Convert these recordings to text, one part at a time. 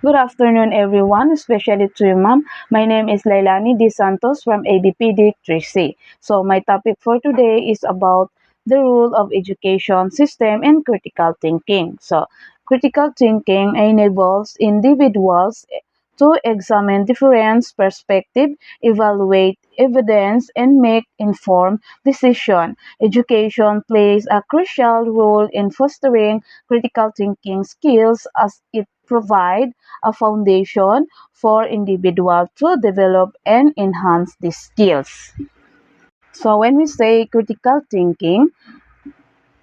Good afternoon, everyone, especially to you, ma'am. My name is Lailani D. Santos from ABPD 3C. So, my topic for today is about the role of education system and critical thinking. So, critical thinking enables individuals to examine different perspectives, evaluate evidence, and make informed decisions. Education plays a crucial role in fostering critical thinking skills as it provides a foundation for individuals to develop and enhance these skills. So when we say critical thinking,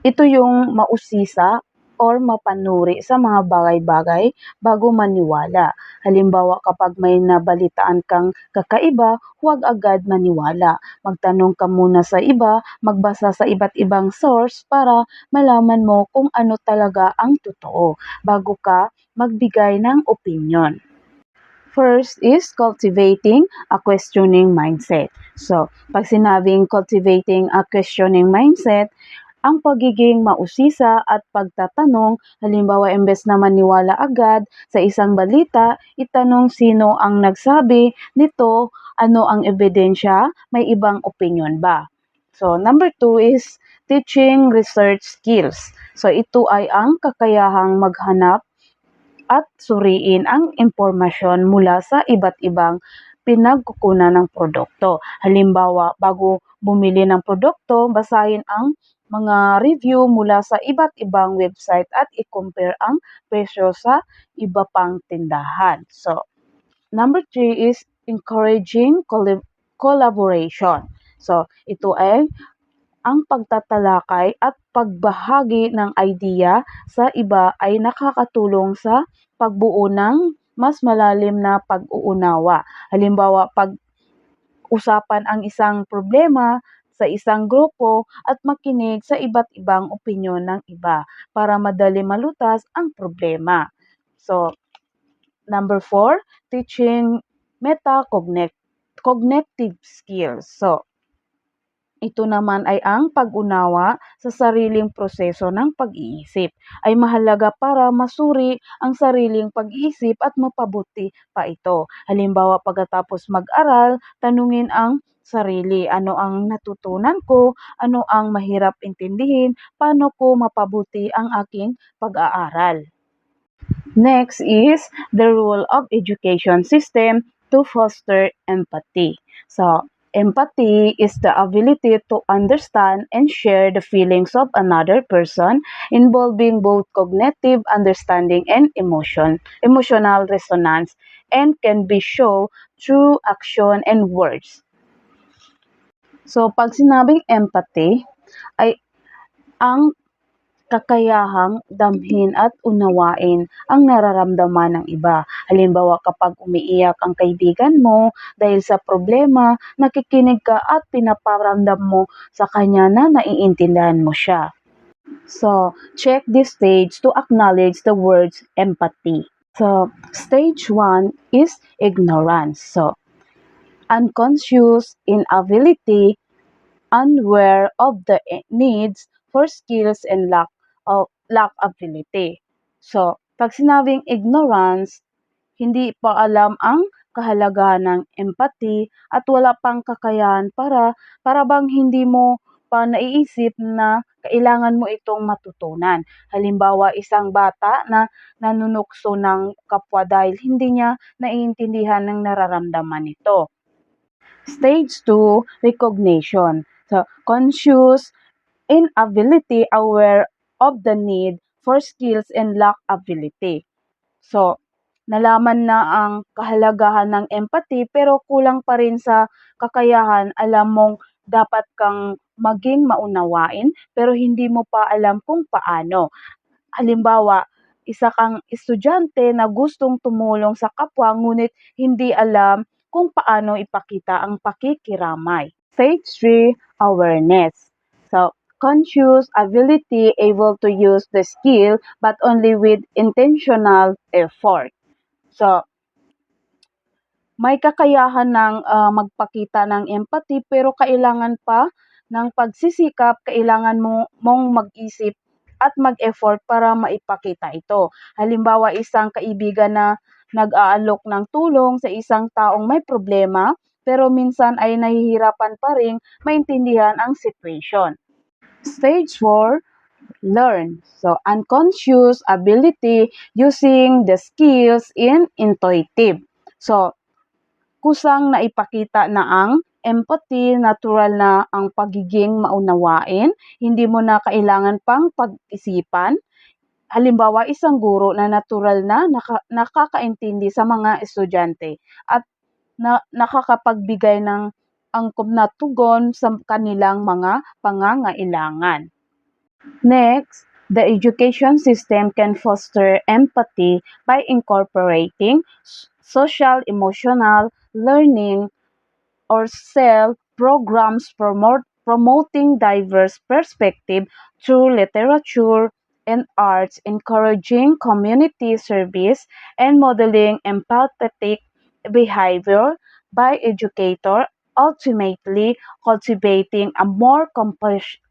ito yung mausisa or mapanuri sa mga bagay-bagay bago maniwala. Halimbawa, kapag may nabalitaan kang kakaiba, huwag agad maniwala. Magtanong ka muna sa iba, magbasa sa iba't ibang source para malaman mo kung ano talaga ang totoo bago ka magbigay ng opinion. First is cultivating a questioning mindset. So, pag sinabing cultivating a questioning mindset, ang pagiging mausisa at pagtatanong, halimbawa imbes na maniwala agad sa isang balita, itanong sino ang nagsabi nito, ano ang ebidensya, may ibang opinion ba. So, number 2 is teaching research skills. So, ito ay ang kakayahang maghanap at suriin ang impormasyon mula sa iba't ibang pinagkukunan ng produkto. Halimbawa, bago bumili ng produkto, basahin ang mga review mula sa iba't ibang website at i-compare ang presyo sa iba pang tindahan. So, number 3 is encouraging collaboration. So, ito ay ang pagtatalakay at pagbahagi ng idea sa iba ay nakakatulong sa pagbuo ng mas malalim na pag-uunawa. Halimbawa, pag usapan ang isang problema sa isang grupo at makinig sa iba't ibang opinyon ng iba para madali malutas ang problema. So, number 4, teaching cognitive skills. So, ito naman ay ang pag-unawa sa sariling proseso ng pag-iisip. Ay mahalaga para masuri ang sariling pag-iisip at mapabuti pa ito. Halimbawa, pagkatapos mag-aral, tanungin ang sarili, ano ang natutunan ko, ano ang mahirap intindihin, paano ko mapabuti ang aking pag-aaral. Next is the role of education system to foster empathy. So, empathy is the ability to understand and share the feelings of another person, involving both cognitive understanding and emotional resonance, and can be shown through action and words. So, pag sinabing empathy, ay ang kakayahang damhin at unawain ang nararamdaman ng iba. Halimbawa, kapag umiiyak ang kaibigan mo dahil sa problema, nakikinig ka at pinaparamdam mo sa kanya na naiintindihan mo siya. So, check this stage to acknowledge the words empathy. So, stage 1 is ignorance. So, unconscious inability, unaware of the needs for skills and lack ability. So, pag sinabing ignorance, hindi pa alam ang kahalagahan ng empathy at wala pang kakayahan para bang hindi mo pa naiisip na kailangan mo itong matutunan. Halimbawa, isang bata na nanunukso ng kapwa dahil hindi niya naiintindihan ng nararamdaman nito. Stage 2, recognition. So, conscious inability, aware of the need for skills and lack ability. So, nalaman na ang kahalagahan ng empathy pero kulang pa rin sa kakayahan. Alam mong dapat kang maging maunawain pero hindi mo pa alam kung paano. Halimbawa, isa kang estudyante na gustong tumulong sa kapwa ngunit hindi alam kung paano ipakita ang pakikiramay. Stage 3, awareness. So, conscious ability, able to use the skill but only with intentional effort. So, may kakayahan ng magpakita ng empathy pero kailangan pa ng pagsisikap, kailangan mong mag-isip at mag-effort para maipakita ito. Halimbawa, isang kaibigan na nag-aalok ng tulong sa isang taong may problema, pero minsan ay nahihirapan pa ring maintindihan ang situation. Stage 4, learn. So, unconscious ability using the skills in intuitive. So, kusang naipakita na ang empathy, natural na ang pagiging maunawain, hindi mo na kailangan pang pag-isipan. Halimbawa, isang guro na natural na nakakaintindi sa mga estudyante at nakakapagbigay ng angkop na tugon sa kanilang mga pangangailangan. Next, the education system can foster empathy by incorporating social emotional learning or SEL programs promoting diverse perspective through literature and arts, encouraging community service, and modeling empathetic behavior by educator, ultimately cultivating a more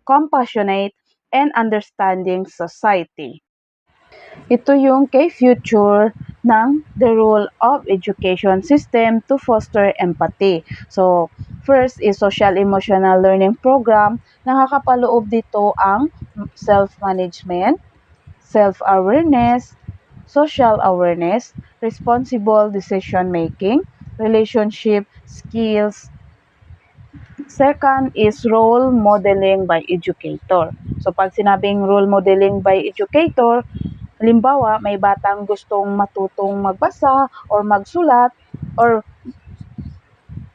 compassionate and understanding society. Ito yung kay future ng the role of education system to foster empathy. So, first is social emotional learning program. Nakakapaloob dito ang self-management, self-awareness, social awareness, responsible decision making, relationship skills. Second is role modeling by educator. So, pag sinabing role modeling by educator, halimbawa, may batang gustong matutong magbasa or magsulat or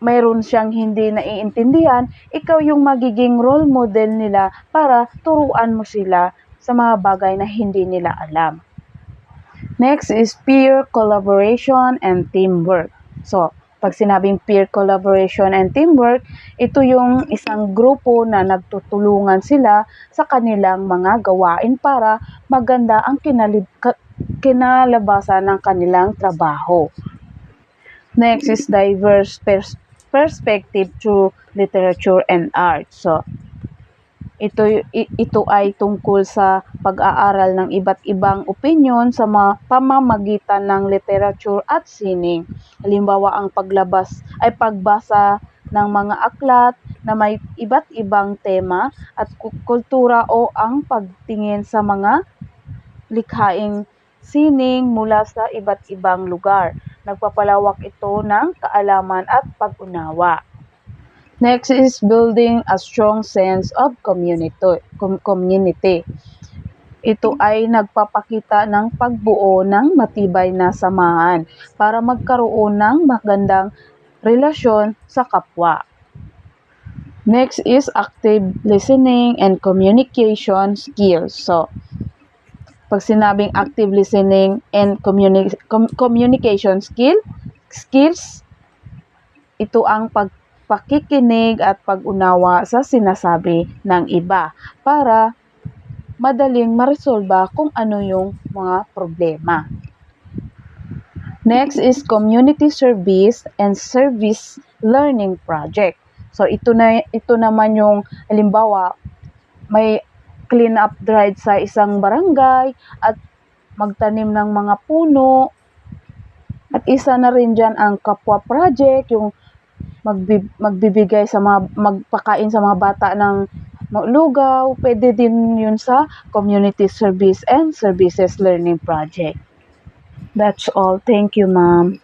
mayroon siyang hindi naiintindihan, ikaw yung magiging role model nila para turuan mo sila sa mga bagay na hindi nila alam. Next is peer collaboration and teamwork. So, pag sinabing peer collaboration and teamwork, ito yung isang grupo na nagtutulungan sila sa kanilang mga gawain para maganda ang kinalabasan ng kanilang trabaho. Next is diverse perspective through literature and art. So, ito ay tungkol sa pag-aaral ng iba't ibang opinyon sa pamamagitan ng literature at sining. Halimbawa, ang pagbasa ng mga aklat na may iba't ibang tema at kultura o ang pagtingin sa mga likhaing sining mula sa iba't ibang lugar. Nagpapalawak ito ng kaalaman at pag-unawa. Next is building a strong sense of community. Ito ay nagpapakita ng pagbuo ng matibay na samahan para magkaroon ng magandang relasyon sa kapwa. Next is active listening and communication skills. So, pag sinabing active listening and communication skills, ito ang pakikinig at pag-unawa sa sinasabi ng iba para madaling maresolba kung ano yung mga problema. Next is community service and service learning project. So ito naman yung halimbawa may clean up drive sa isang barangay at magtanim ng mga puno. At isa na rin dyan ang kapwa project, yung magbibigay sa magpakain sa mga bata ng lugaw. Pwede din yun sa community service and services learning project. That's all. Thank you, ma'am.